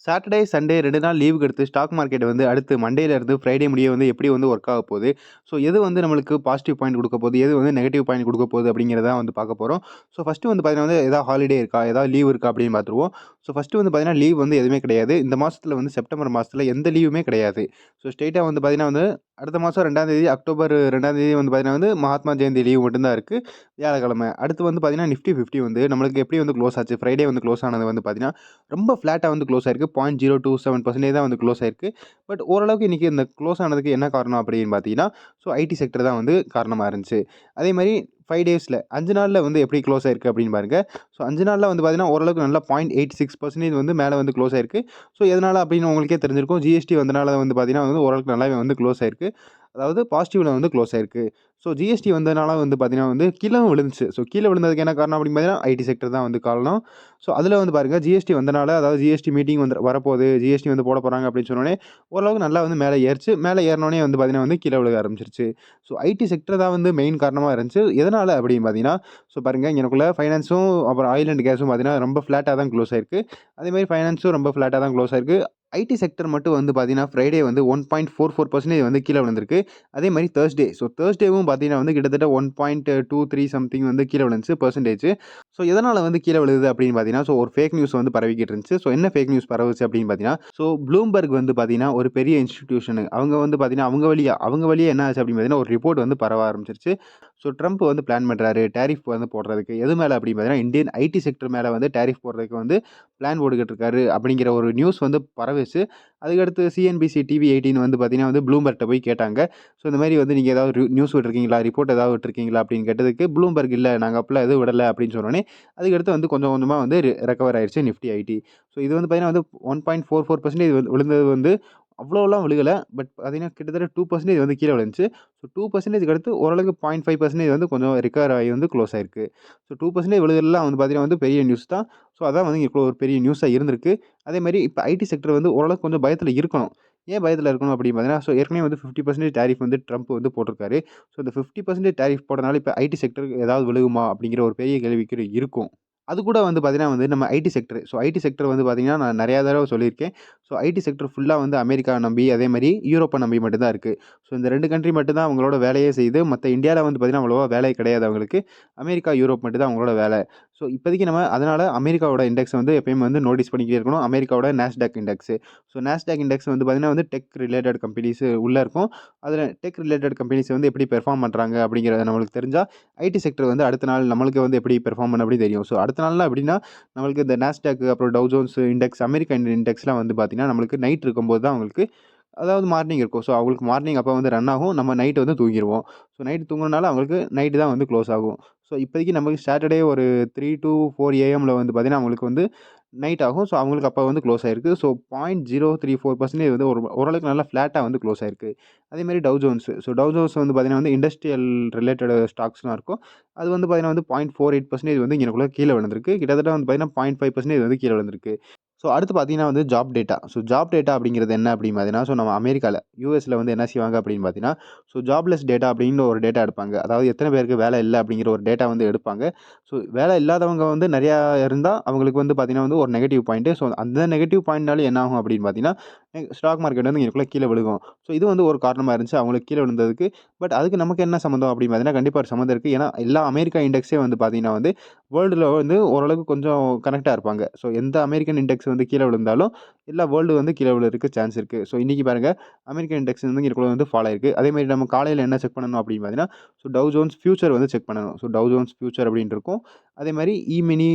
Saturday, Sunday 2 நாள் லீவுக்கு எடுத்து ஸ்டாக் மார்க்கெட் வந்து அடுத்து மண்டேலருந்து ஃப்ரைடே முடிய வந்து எப்படி வந்து ஒர்க் ஆக போகுது? ஸோ எது வந்து நம்மளுக்கு பாசிட்டிவ் பாயிண்ட் குடுக்க போகுது? எது வந்து நெகட்டிவ் பாயிண்ட் குடுக்க போகுது? அப்படிங்கிறத தான் வந்து பார்க்க போறோம். ஸோ ஃபர்ஸ்ட்டு வந்து பார்த்தீங்கன்னா வந்து ஏதாவது ஹாலிடே இருக்கா? ஏதாவது லீவ் இருக்கா? அப்படின்னு பார்த்துருவோம். ஸோ ஃபர்ஸ்ட்டு வந்து பார்த்தீங்கன்னா லீவ் வந்து எதுவுமே கிடையாது. இந்த மாசத்துல வந்து செப்டம்பர் மாசத்துல எந்த லீவுமே கிடையாது. ஸோ ஸ்ட்ரெயிட்டா வந்து பார்த்தீங்கன்னா வந்து அடுத்த மாசம் 2ஆம் தேதி அக்டோபர் 2ஆம் தேதி வந்து பார்த்தீங்கன்னா வந்து மகாத்மா ஜெயந்தி லீவ் மட்டும் தான் இருக்கு. வியாழக்கிழமை. அடுத்து வந்து பார்த்தீங்கன்னா நிஃப்டி 50 வந்து நம்மளுக்கு எப்படி வந்து க்ளோஸ் ஆச்சு? ஃப்ரைடே வந்து க்ளோஸ் ஆனது வந்து பார்த்தீங்கன்னா ரொம்ப ஃப்ளாட்டா வந்து க்ளோஸ் ஆயிருக்கு. 0.027% தான் வந்து க்ளோஸ் ஆயிருக்கு. பட் ஓரளவுக்கு இன்னைக்கு இந்த க்ளோஸ் ஆனதுக்கு என்ன காரணம் அப்படின்னு பார்த்தீங்கன்னா, ஸோ ஐடி செக்டர் தான் வந்து காரணமா இருந்துச்சு. அதேமாரி 5 டேஸ்ல 5 நாள்ல வந்து எப்படி க்ளோஸ் ஆயிருக்கு அப்படின்னு பாருங்க. ஸோ 5 நாள்ல வந்து பார்த்தீங்கன்னா, ஓரளவுக்கு நல்லா 0.86% வந்து மேல வந்து க்ளோஸ் ஆயிருக்கு. ஸோ எதனால அப்படின்னு உங்களுக்கே தெரிஞ்சிருக்கும். ஜிஎஸ்டி வந்தனால வந்து பார்த்தீங்கன்னா வந்து ஓரளவுக்கு நல்லாவே வந்து க்ளோஸ் ஆயிருக்கு. அதாவது பாசிட்டிவ்ல வந்து க்ளோஸ் ஆயிருக்கு. ஸோ ஜிஎஸ்டி வந்ததுனால வந்து பார்த்தீங்கன்னா வந்து கீழவும் விழுந்துச்சு. ஸோ கீழ விழுந்ததுக்கு என்ன காரணம் அப்படின்னு பார்த்தீங்கன்னா, ஐடி செக்டர் தான் வந்து காரணம். ஸோ அதில வந்து பாருங்க ஜிஎஸ்டி வந்தனால அதாவது ஜிஎஸ்டி மீட்டிங் வந்து வரப்போகுது. ஜிஎஸ்டி வந்து போட போறாங்க அப்படின்னு சொன்னோனே, ஓரளவுக்கு நல்லா வந்து மேல ஏறுச்சு. மேல ஏறுனோனே வந்து பார்த்தீங்கன்னா வந்து கீழ விழுக ஆரம்பிச்சுருச்சு. ஸோ ஐடி செக்டர் தான் வந்து மெயின் காரணமா இருந்துச்சு. எதனால அப்படின்னு பார்த்தீங்கன்னா, ஸோ பாருங்க இங்கனக்குள்ள ஃபைனான்ஸும் அப்புறம் ஆயில் அண்ட் கேஸும் பார்த்தீங்கன்னா ரொம்ப ஃப்ளாட்டா தான் க்ளோஸ் ஆயிருக்கு. அதேமாரி ஃபைனான்ஸும் ரொம்ப ஃப்ளாட்டா தான் க்ளோஸ் ஆயிருக்கு. ஐடி செக்டர் மட்டும் வந்து பார்த்தீங்கன்னா, ஃப்ரைடே வந்து 1.44% வந்து கீழ விழுந்திருக்கு. அதே மாரி தேர்ஸ்டே. ஸோ தேர்ஸ்டேவும் பார்த்தீங்கன்னா வந்து கிட்டத்தட்ட 1.23 சம்திங் வந்து கீழ விழுந்துச்சு பெர்சன்டேஜ். ஸோ எதனால வந்து கீழ விழுகுது அப்படின்னு பார்த்தீங்கன்னா, ஸோ ஒரு ஃபேக் நியூஸ் வந்து பரவிக்கிட்டு இருந்துச்சு. ஸோ என்ன ஃபேக் நியூஸ் பரவுச்சு அப்படின்னு பார்த்தீங்கன்னா, ஸோ ப்ளூம்பெர்க் வந்து பார்த்தீங்கன்னா, ஒரு பெரிய இன்ஸ்டிடியூஷனு. அவங்க வந்து பார்த்தீங்கன்னா, அவங்க வழியா என்ன ஆச்சு அப்படின்னு பார்த்தீங்கன்னா, ஒரு ரிப்போர்ட் வந்து பரவ ஆரம்பிச்சுருச்சு. ஸோ ட்ரம்ப் வந்து பிளான் பண்றாரு. டாரிஃப் வந்து போடுறதுக்கு. எது மேல அப்படின்னு பார்த்தீங்கன்னா, இந்தியன் ஐடி செக்டர் மேல வந்து டாரிஃப் போடுறதுக்கு வந்து பிளான் போட்டுக்கிட்டு இருக்காரு அப்படிங்கிற ஒரு நியூஸ் வந்து பரவுச்சு. அதுக்கடுத்து சிஎன்பிசி டிவி 18 வந்து பார்த்தீங்கன்னா வந்து ப்ளூம்பெர்ட்ட போய் கேட்டாங்க. ஸோ இந்த மாரி வந்து நீங்க ஏதாவது நியூஸ் விட்டுருக்கீங்களா? ரிப்போர்ட் ஏதாவது விட்டுருக்கீங்களா? அப்படின்னு கேட்டதுக்கு, ப்ளூம்பெர்க் இல்ல நாங்க அப்பலாம் எதுவும் விடல அப்படின்னு சொன்னோனே, அதுக்கடுத்து வந்து கொஞ்சம் கொஞ்சமா வந்து ரெக்கவர் ஆயிருச்சு நிஃப்டி ஐடி. ஸோ இது வந்து பார்த்தீங்கன்னா வந்து 1.44% விழுந்தது வந்து அவ்வளோலாம் விழுகல. பட் பார்த்தீங்கன்னா கிட்டத்தட்ட 2% வந்து கீழ விழுந்துச்சு. ஸோ 2%க்கு அடுத்து ஓரளவுக்கு 0.5% வந்து கொஞ்சம் ரிகவர் ஆகி வந்து க்ளோஸ் ஆயிருக்கு. ஸோ 2% விழுதல்லாம் வந்து பார்த்தீங்கன்னா வந்து பெரிய நியூஸ் தான். ஸோ அதான் வந்து இங்க ஒரு பெரிய நியூஸா இருந்திருக்கு. அதேமாரி இப்ப ஐடி செக்டர் வந்து ஓரளவுக்கு கொஞ்சம் பயத்துல இருக்கணும். ஏன் பயத்துல இருக்கணும் அப்படின்னு பார்த்தீங்கன்னா, ஸோ ஏற்கனவே வந்து 50% டாரிஃப் வந்து ட்ரம்ப் வந்து போட்டிருக்காரு. ஸோ இந்த 50% டாரிஃப் போட்டனால இப்ப ஐடி செக்டருக்கு ஏதாவது விழுகுமா? அப்படிங்கிற ஒரு பெரிய கேள்விக்குறி இருக்கும். அது கூட வந்து பார்த்தீங்கன்னா வந்து நம்ம IT sector. So IT sector வந்து பார்த்தீங்கன்னா, நான் நெறையா தடவ சொல்லியிருக்கேன். ஸோ ஐடி செக்டர் ஃபுல்லா வந்து அமெரிக்கா நம்பி, அதேமாரி யூரோப்ப நம்பி மட்டும் தான் இருக்கு. ஸோ இந்த 2 கண்ட்ரி மட்டும் தான் அவங்களோட வேலையே செய்யுது. மத்த இந்தியால வந்து பார்த்தீங்கன்னா, அவ்வளவா வேலை கிடையாது அவங்களுக்கு. அமெரிக்கா, யூரோப் மட்டும் தான் அவங்களோட வேலை. ஸோ இப்போதைக்கு நம்ம அதனால அமெரிக்காவோட இண்டெக்ஸ் வந்து எப்பயுமே வந்து நோட்டீஸ் பண்ணிக்கிட்டே இருக்கணும். அமெரிக்காவோட Nasdaq index. So Nasdaq index வந்து பார்த்தீங்கன்னா வந்து டெக் ரிலேட்டட் கம்பெனிஸ் உள்ள இருக்கும். அதில டெக் ரிலேட்டட் கம்பெனிஸ் வந்து எப்படி பெர்ஃபார்ம் பண்றாங்க அப்படிங்கிறது நம்மளுக்கு தெரிஞ்சா, ஐடி செக்டர் வந்து அடுத்த நாள் நம்மளுக்கு வந்து எப்படி பெர்ஃபார்ம் பண்ண அப்படி தெரியும். ஸோ அடுத்த நாள்லாம் எப்படின்னா, நம்மளுக்கு இந்த நாஸ்டாக் அப்புறம் டவ் ஜோன்ஸ் இண்டெக்ஸ், அமெரிக்கன் இண்டெக்ஸ்லாம் வந்து பார்த்தீங்கன்னா, நம்மளுக்கு நைட் இருக்கும்போது தான் உங்களுக்கு அதாவது மார்னிங் இருக்கும். ஸோ அவங்களுக்கு மார்னிங் அப்ப வந்து ரன் ஆகும். நம்ம நைட் வந்து தூங்கிருவோம். ஸோ நைட் தூங்குனனால அவங்களுக்கு நைட் தான் வந்து க்ளோஸ் ஆகும். ஸோ இப்போதைக்கு நமக்கு சாட்டர்டே ஒரு 3 டூ 4 ஏஎம்ல வந்து பார்த்தீங்கன்னா, அவங்களுக்கு வந்து நைட் ஆகும். ஸோ அவங்களுக்கு அப்ப வந்து க்ளோஸ் ஆயிருக்கு. ஸோ 0.034% வந்து ஓரளவுக்கு நல்லா ஃப்ளாட்டா வந்து க்ளோஸ் ஆயிருக்கு. அதேமாரி tau Jones. So tau Jones வந்து பார்த்தீங்கன்னா வந்து இண்டஸ்ட்ரியல் ரிலேட்டட் ஸ்டாக்ஸ்லாம் இருக்கும். அது வந்து பார்த்தீங்கன்னா வந்து 0.48% வந்து இங்கனக்குள்ள கீழ விழுந்திருக்கு. கிட்டத்தட்ட வந்து பார்த்தீங்கன்னா 0.5% வந்து கீழ விழுந்திருக்கு. ஸோ அடுத்து பார்த்தீங்கன்னா வந்து job data. So job data அப்படிங்கிறது என்ன அப்படின்னு பார்த்தீங்கன்னா, ஸோ நம்ம அமெரிக்கால, யுஎஸ்ல வந்து என்ன செய்வாங்க அப்படின்னு பார்த்தீங்கன்னா, ஸோ ஜாப்லெஸ் டேட்டா அப்படின்னு ஒரு டேட்டா எடுப்பாங்க. அதாவது எத்தன பேருக்கு வேலை இல்ல அப்படிங்கிற ஒரு டேட்டா வந்து எடுப்பாங்க. ஸோ வேலை இல்லாதவங்க வந்து நெறையா இருந்தா, அவங்களுக்கு வந்து பார்த்தீங்கன்னா வந்து ஒரு நெகட்டிவ் பாயிண்ட். ஸோ அந்த நெகட்டிவ் பாயிண்ட்னால என்ன ஆகும் அப்படின்னு பார்த்தீங்கன்னா, ஸ்டாக் மார்க்கெட் வந்து இங்கனக்குள்ள கீழ விழுகும். ஸோ இது வந்து ஒரு காரணமா இருந்துச்சு அவங்களுக்கு கீழ விழுந்ததுக்கு. பட் அதுக்கு நமக்கு என்ன சம்மந்தம் அப்படின்னு பார்த்தீங்கன்னா, கண்டிப்பா ஒரு சம்மந்தம் இருக்கு. ஏன்னா எல்லா அமெரிக்கா இண்டெக்ஸே வந்து பார்த்தீங்கன்னா வந்து வேர்ல்டுல வந்து ஓரளவுக்கு கொஞ்சம் கனெக்ட்டா இருப்பாங்க. ஸோ எந்த அமெரிக்கன் இண்டெக்ஸ் வந்து கீழ விழுந்தாலும், எல்லா வேர்ல்டு வந்து கீழ விழறதுக்கு சான்ஸ் இருக்கு. ஸோ இன்னைக்கு பாருங்க, அமெரிக்கன் இண்டெக்ஸ் வந்து இங்கனக்குள்ள வந்து ஃபால் ஆயிருக்கு. அதேமாரி நம்ம காலையில என்ன செக் பண்ணணும் அப்படின்னு பார்த்தீங்கன்னா, ஸோ டவ் ஜோன்ஸ் ஃபியூச்சர் வந்து செக் பண்ணணும். ஸோ டவ் ஜோன்ஸ் ஃபியூச்சர் அப்படின்னு இருக்கும். அதேமாரி இ-மினி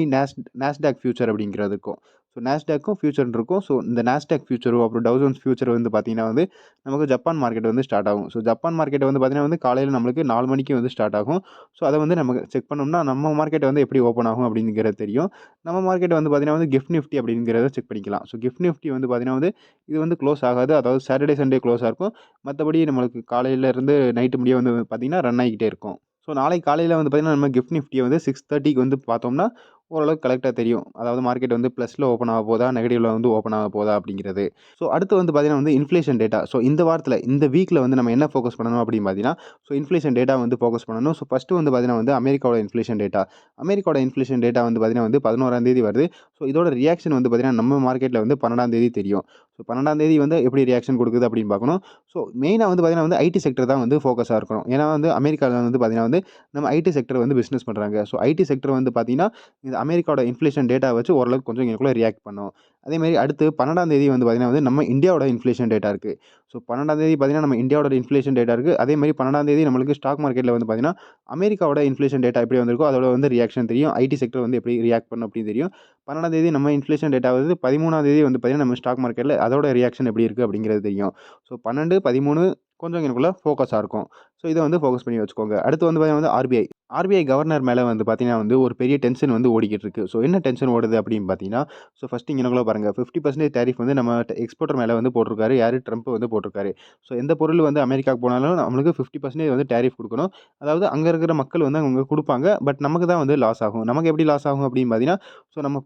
நாஸ்டாக் ஃபியூச்சர் அப்படிங்கிறது இருக்கும். ஸோ நாஸ்டாக்கும் ஃபியூச்சர்ன்னு இருக்கும். ஸோ இந்த நாஸ்டாக் ஃபியூச்சரும் அப்புறம் டவ் ஜோன்ஸ் ஃபியூச்சர் வந்து பார்த்தீங்கன்னா வந்து, நமக்கு ஜப்பான் மார்க்கெட் வந்து ஸ்டார்ட் ஆகும். ஸோ ஜப்பான் மார்க்கெட் வந்து பார்த்தீங்கன்னா வந்து காலையில நம்மளுக்கு 4 மணிக்கு வந்து ஸ்டார்ட் ஆகும். ஸோ அத வந்து நமக்கு செக் பண்ணோம்னா, நம்ம மார்க்கெட் வந்து எப்படி ஓப்பன் ஆகும் அப்படிங்கிறது தெரியும். நம்ம மார்க்கெட் வந்து பார்த்தீங்கன்னா வந்து கிஃப்ட் நிஃப்டி அப்படிங்கிறத செக் பண்ணிக்கலாம். ஸோ கிஃப்ட் நிஃப்டி வந்து பார்த்தீங்கன்னா வந்து, இது வந்து க்ளோஸ் ஆகாது. அதாவது சாட்டர்டே, சண்டே க்ளோஸா இருக்கும். மத்தபடி நம்மளுக்கு காலையில இருந்து நைட் முடிய வந்து பார்த்தீங்கன்னா, ரன் ஆகிக்கிட்டே இருக்கும். ஸோ நாளைக்கு காலையில வந்து பார்த்தீங்கன்னா, நம்ம கிஃப்ட் நிஃப்டிய வந்து 6:30க்கு வந்து பார்த்தோம்னா, ஓரளவுக்கு கரெக்ட்டா தெரியும். அதாவது மார்க்கெட் வந்து ப்ளஸ்ல ஓப்பன் ஆக போதா, நெகட்டிவ்ல வந்து ஓப்பன் ஆக போதா அப்படிங்கிறது. ஸோ அடுத்து வந்து பார்த்தீங்கன்னா வந்து இன்ஃப்ளேஷன் டேட்டா. ஸோ இந்த வாரத்தில, இந்த வீக்ல வந்து நம்ம என்ன ஃபோக்கஸ் பண்ணணும் அப்படின்னு பார்த்தீங்கன்னா, ஸோ இன்ஃப்ளேஷன் டேட்டா வந்து ஃபோக்கஸ் பண்ணணும். ஸோ ஃபர்ஸ்ட்டு வந்து பார்த்தீங்கன்னா வந்து அமெரிக்காவோட இன்ஃப்ளேஷன் டேட்டா. அமெரிக்காவோட இன்ஃப்ளேஷன் டேட்டா வந்து பார்த்தீங்கன்னா வந்து 11ஆம் தேதி வருது. ஸோ இதோட ரியாக்ஷன் வந்து பார்த்தீங்கன்னா, நம்ம மார்க்கெட்ல வந்து 12ஆம் தேதி தெரியும். ஸோ 12ஆம் தேதி வந்து எப்படி ரியாக்ஷன் குடுக்குது அப்படின்னு பார்க்கணும். ஸோ மெயினா வந்து பார்த்தீங்கன்னா வந்து ஐடி செக்டர் தான் வந்து ஃபோக்கஸா இருக்கணும். ஏன்னா வந்து அமெரிக்கால வந்து பார்த்தீங்கன்னா வந்து நம்ம ஐடி செக்டர் வந்து பிசினஸ் பண்றாங்க. ஸோ ஐடி செக்டர் வந்து பார்த்தீங்கன்னா, இந்த அமெரிக்காவோட இன்ஃப்ளேஷன் டேட்டா வச்சு ஓரளவுக்கு கொஞ்சம் இங்கனக்குள்ள ரியாக்ட் பண்ணும். அதேமாரி அடுத்து 12ஆம் தேதி வந்து பார்த்தீங்கன்னா வந்து நம்ம இந்தியாவோட இன்ஃப்ளேஷன் டேட்டா இருக்கு. ஸோ 12ஆம் தேதி பார்த்தீங்கன்னா, நம்ம இந்தியாவோட இன்ஃப்ளேஷன் டேட்டா இருக்கு. அதேமாரி 12ஆம் தேதி நம்மளுக்கு ஸ்டாக் மார்க்கெட்ல வந்து பார்த்தீங்கன்னா, அமெரிக்காவோட இன்ஃப்ளேஷன் டேட்டா எப்படி வந்திருக்கோ, அதோட வந்து ரியாக்ஷன் தெரியும். ஐடி செக்டர் வந்து எப்படி ரியாக்ட் பண்ணும் அப்படின்னு தெரியும். 12ஆம் தேதி நம்ம இன்ஃப்ளேஷன் டேட்டா வருது. 13ஆம் தேதி வந்து பார்த்தீங்கன்னா, நம்ம ஸ்டாக் மார்க்கெட்ல அதோட ரியாக்ஷன் எப்படி இருக்கு அப்படிங்கிறது தெரியும். ஸோ 12, 13 கொஞ்சம் இங்கனக்குள்ள ஃபோக்கஸா இருக்கும். ஸோ இத வந்து ஃபோக்கஸ் பண்ணி வச்சுக்கோங்க. அடுத்து வந்து பார்த்தீங்கன்னா வந்து ஆர்பிஐ. ஆர்பிஐ கவர்னர் மேல வந்து பார்த்தீங்கன்னா வந்து ஒரு பெரிய டென்ஷன் வந்து ஓடிக்கிட்டு இருக்கு. ஸோ என்ன டென்ஷன் ஓடுது அப்படின்னு பார்த்தீங்கன்னா, ஸோ ஃபர்ஸ்ட் இங்கனக்குள்ள பாருங்க 50% டாரிஃப் வந்து நம்ம எக்ஸ்போர்ட்டர் மேல வந்து போட்டிருக்காரு. யாரு? ட்ரம்ப் வந்து போட்டிருக்காரு. ஸோ எந்த பொருள் வந்து அமெரிக்காவுக்கு போனாலும் நம்மளுக்கு 50% வந்து டாரிஃப் குடுக்கணும். அதாவது அங்க இருக்கிற மக்கள் வந்து அவங்க குடுப்பாங்க. பட் நமக்கு தான் வந்து லாஸ் ஆகும். நமக்கு எப்படி லாஸ் ஆகும் அப்படின்னு பார்த்தீங்கன்னா, ஸோ நம்ம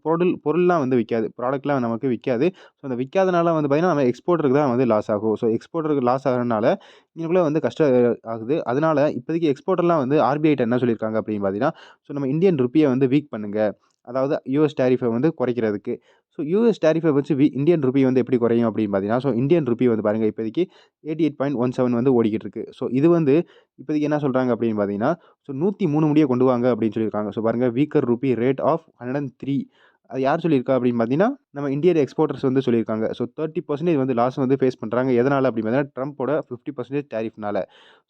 பொருள்லாம் வந்து விக்காது. ப்ராடக்ட்லாம் நமக்கு விக்காது. ஸோ அந்த விக்காதனால வந்து பார்த்தீங்கன்னா, நம்ம எக்ஸ்போர்ட்டருக்கு தான் வந்து லாஸ் ஆகும். ஸோ எக்ஸ்போர்ட்டருக்கு லாஸ் ஆகுறனால இவங்களுக்குள்ள வந்து கஷ்டம் ஆகுது. அதனால இப்போதைக்கு எக்ஸ்போர்ட்டர்லாம் வந்து ஆர்பிஐட்ட என்ன சொல்லியிருக்காங்க அப்படின்னு பார்த்தீங்கன்னா, ஸோ நம்ம இந்தியன் ருப்பிய வந்து வீக் பண்ணுங்க. அதாவது யுஎஸ் டாரிஃப வந்து குறைக்கிறதுக்கு. ஸோ யுஎஸ் டாரிஃப வச்சு இந்தியன் ருப்பி வந்து எப்படி குறையும் அப்படின்னு பார்த்தீங்கன்னா, ஸோ இந்தியன் ருப்பி வந்து பாருங்க இப்போதைக்கு 88.17 வந்து ஓடிக்கிட்டு இருக்கு. ஸோ இது வந்து இப்போதைக்கு என்ன சொல்றாங்க அப்படின்னு பார்த்தீங்கன்னா, ஸோ 103 முடிய கொண்டு வாங்க அப்படின்னு சொல்லியிருக்காங்க. ஸோ பாருங்க வீக்கர் ருப்பி ரேட் ஆஃப் 103 அது யார் சொல்லியிருக்கா அப்படின்னு பார்த்தீங்கன்னா, நம்ம இந்தியன் எக்ஸ்போர்ட்டர்ஸ் வந்து சொல்லியிருக்காங்க. ஸோ 30% வந்து லாஸ் வந்து ஃபேஸ் பண்றாங்க. எதனால அப்படின்னு பார்த்தீங்கன்னா, ட்ரம்போட 50% டாரிஃப்னால.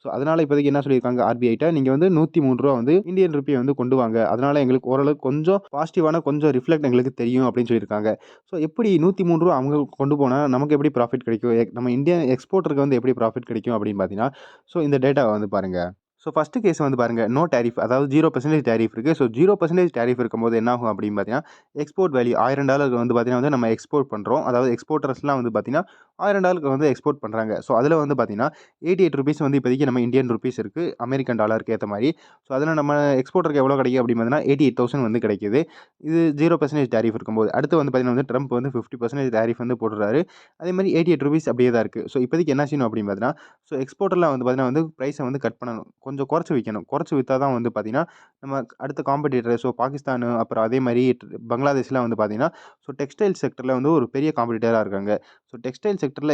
ஸோ அதனால இப்போதைக்கு என்ன சொல்லியிருக்காங்க ஆர்பிஐட்ட, நீங்க வந்து ரூ. 103 வந்து இந்தியன் ருப்பிய வந்து கொண்டு வாங்க. அதனால எங்களுக்கு ஓரளவுக்கு கொஞ்சம் பாசிட்டிவான கொஞ்சம் ரிஃப்ளெக்ட் எங்களுக்கு தெரியும் அப்படின்னு சொல்லியிருக்காங்க. ஸோ எப்படி ரூ. 103 அவங்க கொண்டு போனா நமக்கு எப்படி ப்ராஃபிட் கிடைக்கும்? நம்ம இந்தியன் எக்ஸ்போர்ட்டருக்கு வந்து எப்படி ப்ராஃபிட் கிடைக்கும் அப்படின்னு பார்த்தீங்கன்னா, ஸோ இந்த டேட்டாவ வந்து பாருங்க. ஸோ ஃபர்ஸ்ட்டு கேஸ் வந்து பாருங்க. நோ டாரிஃப் அதாவது 0% டாரிஃப் இருக்கு. ஸோ 0% டாரிஃப் இருக்கும்போது என்ன ஆகும் அப்படின்னு பார்த்தீங்கன்னா, எக்ஸ்போர்ட் வேல்யூ $1000 வந்து பார்த்தீங்கன்னா வந்து நம்ம எக்ஸ்போர்ட் பண்றோம். அதாவது எக்ஸ்போர்ட்டர்ஸ்லாம் வந்து பார்த்தீங்கன்னா, $1000 வந்து எக்ஸ்போர்ட் பண்றாங்க. ஸோ அதில வந்து பார்த்தீங்கன்னா, ₹88 வந்து இப்போதைக்கு நம்ம இந்தியன் ருப்பீஸ் இருக்கு. அமெரிக்கன் டாலருக்கு ஏத்த மாரி. ஸோ அதில நம்ம எக்ஸ்போர்ட்டருக்கு எவ்வளோ கிடைக்கும் அப்படின்னு பார்த்தீங்கன்னா, 88,000 வந்து கிடைக்குது. இது 0% டாரிஃப் இருக்கும்போது. அடுத்து வந்து பார்த்தீங்கன்னா வந்து ட்ரம்ப் வந்து 50% டாரிஃப் வந்து போடுறாரு. அதேமாரி ₹88 அப்படியே தான் இருக்கு. ஸோ இப்போதைக்கு என்ன செய்யணும் அப்படின்னு பார்த்தீங்கன்னா, ஸோ எக்ஸ்போர்ட்டர்லாம் வந்து பார்த்தீங்கன்னா வந்து பிரைஸ வந்து கட் பண்ணணும். கொஞ்சம் குறைச்சு விக்கணும். குறைச்சு வித்தா தான் வந்து பார்த்தீங்கன்னா, நம்ம அடுத்த காம்படிட்டர் ஸோ பாகிஸ்தானு அப்புறம் அதே மாரி பங்களாதேஷ்லாம் வந்து பார்த்தீங்கன்னா, ஸோ டெக்ஸ்டைல் செக்டர்ல வந்து ஒரு பெரிய காம்படிட்டரா இருக்காங்க. ஸோ டெக்ஸ்டைல் செக்டர்ல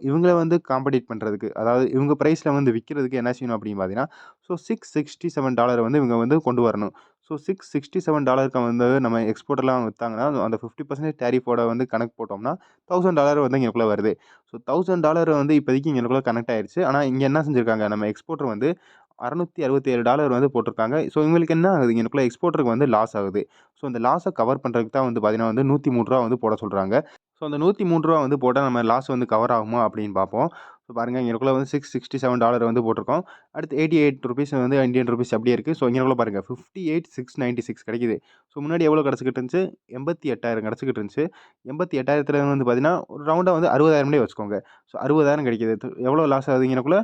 இவங்கள வந்து காம்படிட் பண்றதுக்கு, அதாவது இவங்க பிரைஸ்ல வந்து விக்கிறதுக்கு என்ன செய்யணும் அப்படின்னு பார்த்தீங்கன்னா, ஸோ $667 வந்து இவங்க வந்து கொண்டு வரணும். ஸோ $667க்கு வந்து நம்ம எக்ஸ்போர்ட்லாம் வித்தாங்கன்னா, அந்த 50% டாரிஃபோட வந்து கணக்கு போட்டோம்னா, $1000 வந்து இங்கனக்குள்ள வருது. ஸோ $1000 வந்து இப்போதைக்கு இங்கனக்குள்ள கனெக்ட் ஆயிருச்சு. ஆனா இங்க என்ன செஞ்சிருக்காங்க, நம்ம எக்ஸ்போர்ட்டர் வந்து $667 வந்து போட்டிருக்காங்க. ஸோ இவங்களுக்கு என்ன ஆகுது, இங்கனக்குள்ள எக்ஸ்போர்ட்டருக்கு வந்து லாஸ் ஆகுது. ஸோ அந்த லாஸ கவர் பண்றதுக்கு தான் வந்து பார்த்தீங்கன்னா வந்து ரூ. 103 வந்து போட சொல்றாங்க. ஸோ அந்த ரூ. 103 வந்து போட்டா நம்ம லாஸ் வந்து கவர் ஆகுமா அப்படின்னு பார்ப்போம். ஸோ பாருங்க இங்கனக்குள்ள வந்து $667 வந்து போட்டிருக்கோம். அடுத்து ₹88 வந்து இந்தியன் ரூபீஸ் அப்படியே இருக்கு. ஸோ இங்கனக்குள்ள பாருங்க 58,696 கிடைக்குது. ஸோ முன்னாடி எவ்வளோ கிடைச்சுக்கிட்டு இருந்துச்சு? 88,000 கிடைச்சுக்கிட்டு இருந்துச்சு. 88,000த்துல வந்து பார்த்தீங்கன்னா, ஒரு ரவுண்டா வந்து 60,000 வச்சுக்கோங்க. ஸோ 60,000 கிடைக்குது. எவ்வளோ லாஸ் ஆகுது இங்கனக்குள்ள?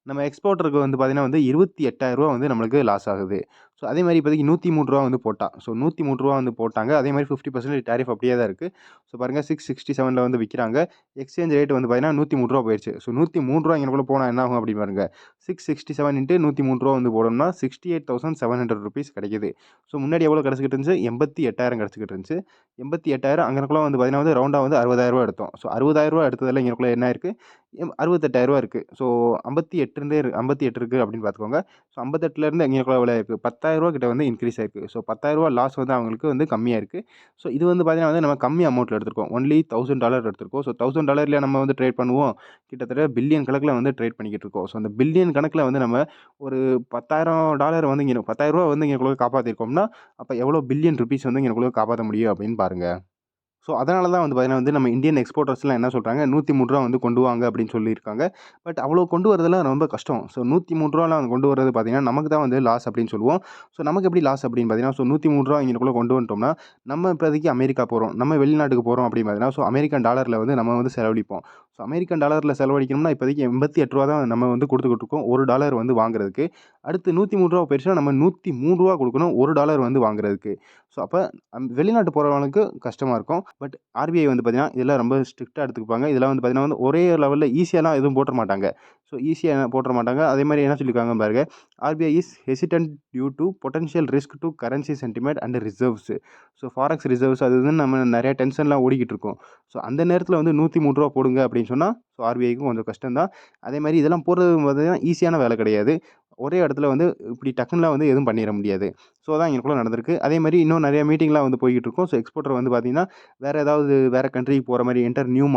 நம்ம எக்ஸ்போர்ட்டருக்கு வந்து பார்த்தீங்கன்னா வந்து ரூ. 28,000 வந்து நம்மளுக்கு லாஸ் ஆகுது. ஸோ அதே மாரி இப்போதைக்கு ரூ. 103 வந்து போட்டா. ஸோ ரூ. 103 வந்து போட்டாங்க. அதே மாரி 50% டாரிஃப் அப்படியே தான் இருக்கு. ஸோ பாருங்க 667ல வந்து விக்கிறாங்க. எக்ஸ்சேஞ்ச் ரேட் வந்து பார்த்தீங்கன்னா ரூ. 103 போயிருச்சு. ஸோ ரூ. 103 இங்கனக்குள்ள போனா என்ன ஆகும் அப்படின்னு பாருங்க. 667 இன்டு ரூ. 103 வந்து போடணும்னா ₹68,700 கிடைக்குது. ஸோ முன்னாடி எவ்வளோ கிடைச்சுக்கிட்டு இருந்துச்சு? 88,000 கிடைச்சுக்கிட்டு இருந்துச்சு. 88,000 அங்கனக்குள்ள வந்து பார்த்தீங்கன்னா வந்து ரவுண்டா வந்து ₹60,000 எடுத்தோம். ஸோ ₹60,000 எடுத்ததுல இங்கனக்குள்ள என்ன இருக்கு? ₹68,000 இருக்கு. ஸோ 58 இருக்கு அப்படின்னு பார்த்துக்கோங்க. ஸோ 58லேருந்து இங்கனக்குள்ள எவ்வளோ இருக்கு? ₹10,000 கிட்ட வந்து இன்கிரீஸ் ஆயிருக்கு. ஸோ ₹10,000 லாஸ் வந்து அவங்களுக்கு வந்து கம்மியா இருக்கு. ஸோ இது வந்து பார்த்தீங்கன்னா வந்து நம்ம கம்மி அமௌண்ட்ல எடுத்திருக்கோம். ஒன்லி $1000 எடுத்திருக்கோம். ஸோ $1000ல நம்ம வந்து ட்ரேட் பண்ணுவோம். கிட்டத்தட்ட பில்லியன் கணக்குல வந்து ட்ரேட் பண்ணிக்கிட்டு இருக்கோம். ஸோ அந்த பில்லியன் கணக்குல வந்து நம்ம ஒரு $10,000 வந்து இங்க ₹10,000 வந்து இங்கனக்குள்ள காப்பாத்தியிருக்கோம்னா, அப்ப எவ்வளோ பில்லியன் ருப்பீஸ் வந்து இங்கனக்குள்ள காப்பாத்த முடியும் அப்படின்னு பாருங்க. ஸோ அதனால தான் வந்து பார்த்தீங்கன்னா வந்து நம்ம இந்தியன் எக்ஸ்போர்ட்டர்ஸ்லாம் என்ன சொல்றாங்க, ரூ. 103 வந்து கொண்டு வாங்க அப்படின்னு சொல்லியிருக்காங்க. பட் அவ்வளோ கொண்டு வரதெல்லாம் ரொம்ப கஷ்டம். ஸோ ரூ. 103லாம் கொண்டு வரது பார்த்தீங்கன்னா, நமக்கு தான் வந்து லாஸ் அப்படின்னு சொல்லுவோம். ஸோ நமக்கு எப்படி லாஸ் அப்படின்னு பார்த்தீங்கன்னா, ஸோ ரூ. 103 இங்கனக்குள்ள கொண்டு வந்துட்டோம்னா, நம்ம இப்போதைக்கு அமெரிக்கா போறோம். நம்ம வெளிநாட்டுக்கு போறோம் அப்படின்னு பார்த்தீங்கன்னா, ஸோ அமெரிக்கன் டாலர்ல வந்து நம்ம வந்து செலவழிப்போம். ஸோ அமெரிக்கன் டாலர்ல செலவழிக்கணும்னா இப்போதைக்கு ரூ. 88 தான் நம்ம வந்து குடுத்துக்கிட்டு இருக்கோம். $1 வந்து வாங்குறதுக்கு. அடுத்து ரூ. 103 போயிருச்சுன்னா நம்ம ரூ. 103 குடுக்கணும் $1 வந்து வாங்குறதுக்கு. ஸோ அப்போ வெளிநாட்டு போகிறவங்களுக்கு கஷ்டமாக இருக்கும். பட் ஆர்பிஐ வந்து பார்த்தீங்கன்னா, இதெல்லாம் ரொம்ப ஸ்ட்ரிக்ட்டா எடுத்துக்குப்பாங்க. இதெல்லாம் வந்து பார்த்தீங்கன்னா வந்து ஒரே லெவல்ல ஈஸியாலாம் எதுவும் போட்டுற மாட்டாங்க. ஸோ ஈஸியா போட்டுற மாட்டாங்க. அதேமாதிரி என்ன சொல்லியிருக்காங்க பாருங்க, RBI is hesitant due to potential risk to currency sentiment and reserves. So forex reserves அது இதுன்னு நம்ம நிறைய டென்ஷன்லாம் ஓடிக்கிட்டு இருக்கோம். ஸோ அந்த நேரத்தில் வந்து ரூ. 103 போடுங்க அப்படின்னு சொன்னா, ஸோ ஆர்பிஐக்கும் கொஞ்சம் கஷ்டம் தான். அதேமாதிரி இதெல்லாம் போடுறது பார்த்தீங்கன்னா ஈஸியான வேலை கிடையாது. ஒரே இடத்துல வந்து இப்படி டக்குனுலாம் வந்து எதுவும் பண்ணிற முடியாது. ஸோ அதான் எங்களுக்குள்ள நடந்திருக்கு. அதேமாதிரி இன்னும் நிறைய மீட்டிங்லாம் வந்து போய்க்கிட்டு இருக்கும். ஸோ எக்ஸ்போர்ட்டர் வந்து பார்த்தீங்கன்னா, வேற கண்ட்ரிக்கு போற மாரி என்டர் நியூ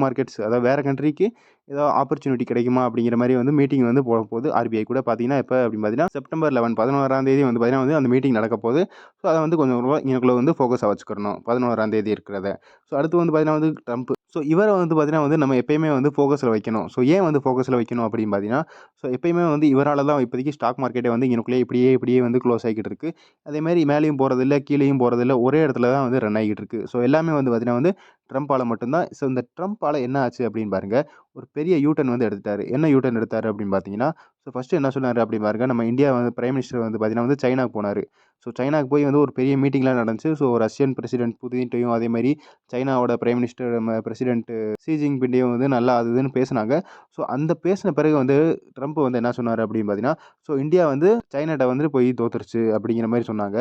மார்க்கெட்ஸ் அதாவது வேற கண்ட்ரிக்கு ஏதோ ஆப்பர்ச்சுனிட்டி கிடைக்குமா அப்படிங்கிற மாரி வந்து மீட்டிங் வந்து போது ஆர்பிஐ கூட பார்த்தீங்கன்னா, எப்ப அப்படின்னு பார்த்தீங்கன்னா, செப்டம்பர் 11 தேதி வந்து பார்த்தீங்கன்னா வந்து அந்த மீட்டிங் நடக்க போகுது. ஸோ அத வந்து கொஞ்சம் எங்களுக்குள்ள வந்து ஃபோக்கஸா வச்சுக்கிறணும். 11 தேதி இருக்கிறத. ஸோ அடுத்து வந்து பார்த்தீங்கன்னா வந்து ட்ரம்ப். ஸோ இவர வந்து பார்த்தீங்கன்னா வந்து நம்ம எப்பயுமே வந்து ஃபோக்கஸ்ல வைக்கணும். ஸோ ஏன் வந்து ஃபோக்கஸ்ல வைக்கணும் அப்படின்னு பார்த்தீங்கன்னா, ஸோ எப்பயுமே வந்து இவரால தான் இப்போதைக்கு ஸ்டாக் மார்க்கெட்டே வந்து இங்கனக்குள்ளயே இப்படியே வந்து க்ளோஸ் ஆகிக்கிட்டு இருக்கு. அதேமாரி மேலேயும் போறதில்ல, கீழேயும் போறதில்ல. ஒரே இடத்துல தான் வந்து ரன் ஆகிட்டு இருக்கு. ஸோ எல்லாமே வந்து பார்த்தீங்கன்னா வந்து ட்ரம்ப்பால மட்டும் தான். ஸோ இந்த ட்ரம்ப்பால என்ன ஆச்சு அப்படின்னு பாருங்க, ஒரு பெரிய யூ-டர்ன் வந்து எடுத்துட்டாரு. என்ன யூ-டர்ன் எடுத்தாரு அப்படின்னு பார்த்தீங்கன்னா, ஸோ ஃபர்ஸ்ட்டு என்ன சொன்னாரு அப்படின்னு பாருங்க, நம்ம இந்தியா வந்து பிரைம் மினிஸ்டர் வந்து பார்த்தீங்கன்னா வந்து சைனாக்கு போனாரு. ஸோ சைனாக்கு போய் வந்து ஒரு பெரிய மீட்டிங்லாம் நடந்துச்சு. ஸோ ரஷ்யன் பிரசிடென்ட் புதின்ட்டயும் அதேமாரி சைனாவோட பிரைம் மினிஸ்டர் நம்ம பிரசிடென்ட் ஷி ஜின்பிங்கையும் வந்து நல்லா அது இதுன்னு பேசுனாங்க. ஸோ அந்த பேசின பிறகு வந்து ட்ரம்ப் வந்து என்ன சொன்னாரு அப்படின்னு பார்த்தீங்கன்னா, ஸோ இந்தியா வந்து சைனாட்ட வந்து போய் தோத்துருச்சு அப்படிங்கிற மாரி சொன்னாங்க.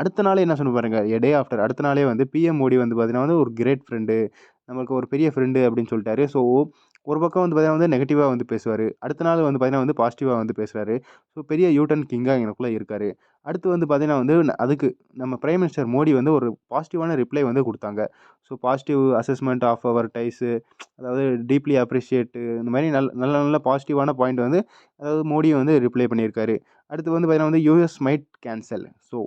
அடுத்த நாளே என்ன சொன்னாரு பாருங்க, டே ஆஃப்டர் அடுத்த நாளே வந்து பிஎம் மோடி வந்து பார்த்தீங்கன்னா வந்து ஒரு கிரேட் ஃப்ரெண்டு, நமக்கு ஒரு பெரிய ஃப்ரெண்டு அப்படின்னு சொல்லிட்டாரு. ஸோ ஒரு பக்கம் வந்து பார்த்தீங்கன்னா வந்து நெகட்டிவா வந்து பேசுவாரு. அடுத்த நாள் வந்து பார்த்தீங்கன்னா வந்து பாசிட்டிவா வந்து பேசுறாரு. ஸோ பெரிய யூ-டர்ன் கிங்கா எனக்குள்ள இருக்காரு. அடுத்து வந்து பார்த்தீங்கன்னா வந்து அதுக்கு நம்ம பிரைம் மினிஸ்டர் மோடி வந்து ஒரு பாசிட்டிவான ரிப்ளை வந்து குடுத்தாங்க. So positive assessment of our ties, அதாவது டீப்லி அப்ரிஷியேட் இந்த மாரி நல்ல நல்ல பாசிட்டிவான பாயிண்ட் வந்து அதாவது மோடி வந்து ரிப்ளை பண்ணியிருக்காரு. அடுத்து வந்து பார்த்தீங்கன்னா வந்து யுஎஸ் மைட் கேன்சல். ஸோ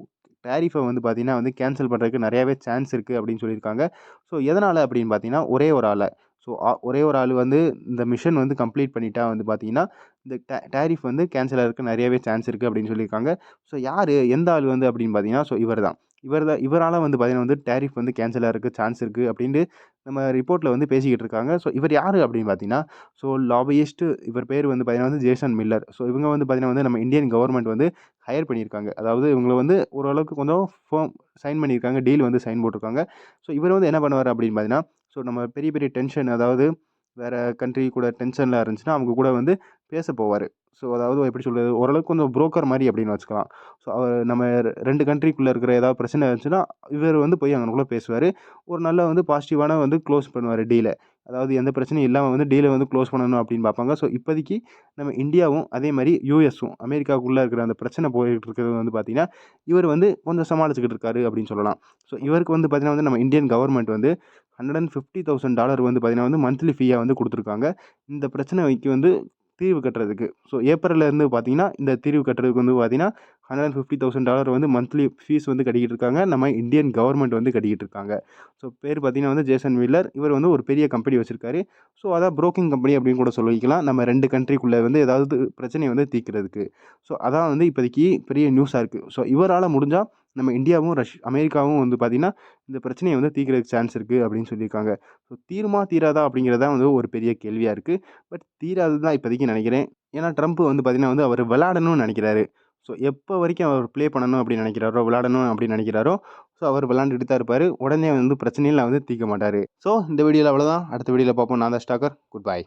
டாரிஃப வந்து பார்த்தீங்கன்னா வந்து கேன்சல் பண்றதுக்கு நெறையாவே சான்ஸ் இருக்கு அப்படின்னு சொல்லியிருக்காங்க. ஸோ எதனால அப்படின்னு பார்த்தீங்கன்னா, ஒரே ஒரு ஆள. ஸோ ஒரே ஒரு ஆள் வந்து இந்த மிஷன் வந்து கம்ப்ளீட் பண்ணிட்டா வந்து பார்த்தீங்கன்னா, இந்த டாரிஃப் வந்து கேன்சல் ஆகறதுக்கு நெறையாவே சான்ஸ் இருக்கு அப்படின்னு சொல்லியிருக்காங்க. ஸோ யாரு? எந்த ஆள் வந்து அப்படின்னு பார்த்தீங்கன்னா, ஸோ இவரால வந்து பார்த்தீங்கன்னா வந்து டாரிஃப் வந்து கேன்சல் ஆகறதுக்கு சான்ஸ் இருக்கு அப்படின்ட்டு நம்ம ரிப்போர்ட்ல வந்து பேசிக்கிட்டு இருக்காங்க. ஸோ இவர் யாரு அப்படின்னு பார்த்தீங்கன்னா, ஸோ லாபியிஸ்ட் இவர் பேர் வந்து பார்த்தீங்கன்னா வந்து ஜேசன் மில்லர். ஸோ இவங்க வந்து பார்த்தீங்கன்னா வந்து நம்ம இந்தியன் கவர்மெண்ட் வந்து ஹையர் பண்ணியிருக்காங்க. அதாவது இவங்கள வந்து ஓரளவுக்கு கொஞ்சம் சைன் பண்ணியிருக்காங்க. டீல் வந்து சைன் போட்டிருக்காங்க. ஸோ இவர் வந்து என்ன பண்ணுவாரு அப்படின்னு பார்த்தீங்கன்னா, ஸோ நம்ம பெரிய பெரிய டென்ஷன் அதாவது வேற கண்ட்ரி கூட டென்ஷன்ல இருந்துச்சுன்னா, அவங்க கூட வந்து பேச போவாரு. ஸோ அதாவது எப்படி சொல்றது? ஓரளவுக்கு கொஞ்சம் புரோக்கர் மாரி அப்படின்னு வச்சுக்கலாம். ஸோ நம்ம 2 கண்ட்ரிக்குள்ள இருக்கிற ஏதாவது பிரச்சனை இருந்துச்சுன்னா, இவர் வந்து போய் அங்கனக்குள்ள பேசுவாரு. ஒரு நல்ல வந்து பாசிட்டிவான வந்து க்ளோஸ் பண்ணுவாரு டீல. அதாவது எந்த பிரச்சனையும் இல்லாம வந்து டீல வந்து க்ளோஸ் பண்ணணும் அப்படின்னு பார்ப்பாங்க. ஸோ இப்போதைக்கு நம்ம இந்தியாவும், அதே மாரி யுஎஸும் அமெரிக்காவுக்குள்ள இருக்கிற அந்த பிரச்சனை போயிட்டு இருக்கிறது வந்து பார்த்தீங்கன்னா, இவர் வந்து கொஞ்சம் சமாளிச்சுக்கிட்டு இருக்காரு அப்படின்னு சொல்லலாம். ஸோ இவருக்கு வந்து பார்த்தீங்கன்னா வந்து நம்ம இந்தியன் கவர்மெண்ட் வந்து $150,000 வந்து பார்த்தீங்கன்னா வந்து மந்த்லி ஃபீயா வந்து குடுத்துருக்காங்க. இந்த பிரச்சனைக்கு வந்து தீர்வு கட்டுறதுக்கு. ஸோ ஏப்ரல்ல இருந்து பார்த்தீங்கன்னா, இந்த தீர்வு கட்டுறதுக்கு வந்து பார்த்தீங்கன்னா, $150,000 வந்து மந்த்லி ஃபீஸ் வந்து கட்டிக்கிட்டு இருக்காங்க. நம்ம இந்தியன் கவர்மெண்ட் வந்து கட்டிக்கிட்டு இருக்காங்க. ஸோ பேர் பார்த்தீங்கன்னா வந்து ஜேசன் மில்லர். இவர் வந்து ஒரு பெரிய கம்பெனி வச்சிருக்காரு. ஸோ அதான் புரோக்கிங் கம்பெனி அப்படின்னு கூட சொல்லிக்கலாம். நம்ம 2 கண்ட்ரிக்குள்ள வந்து ஏதாவது பிரச்சனைய வந்து தீர்க்கிறதுக்கு. ஸோ அதான் வந்து இப்போதைக்கு பெரிய நியூஸா இருக்கு. ஸோ இவரால முடிஞ்சா நம்ம இந்தியாவும், அமெரிக்காவும் வந்து பார்த்தீங்கன்னா, இந்த பிரச்சனைய வந்து தீர்க்கிறதுக்கு சான்ஸ் இருக்கு அப்படின்னு சொல்லியிருக்காங்க. ஸோ தீருமா? தீராதா? அப்படிங்கிறது தான் வந்து ஒரு பெரிய கேள்வியா இருக்கு. பட் தீராதுன்னு தான் இப்போதைக்கு நெனைக்கிறேன். ஏன்னா ட்ரம்ப் வந்து பார்த்தீங்கன்னா வந்து அவர் விளையாடணும்னு நெனைக்கிறாரு. ஸோ எப்போ வரைக்கும் அவர் ப்ளே பண்ணணும் அப்படின்னு நெனைக்கிறாரோ, விளையாடணும் அப்படின்னு நெனைக்கிறாரோ, ஸோ அவர் விளையாண்டுட்டு தான் இருப்பாரு. உடனே வந்து பிரச்சனையில வந்து தீர்க்க மாட்டாரு. ஸோ இந்த வீடியோல அவ்வளோதான். அடுத்த வீடியோல பார்ப்போம். நான் தான் ஸ்டாக்கர். Good bye.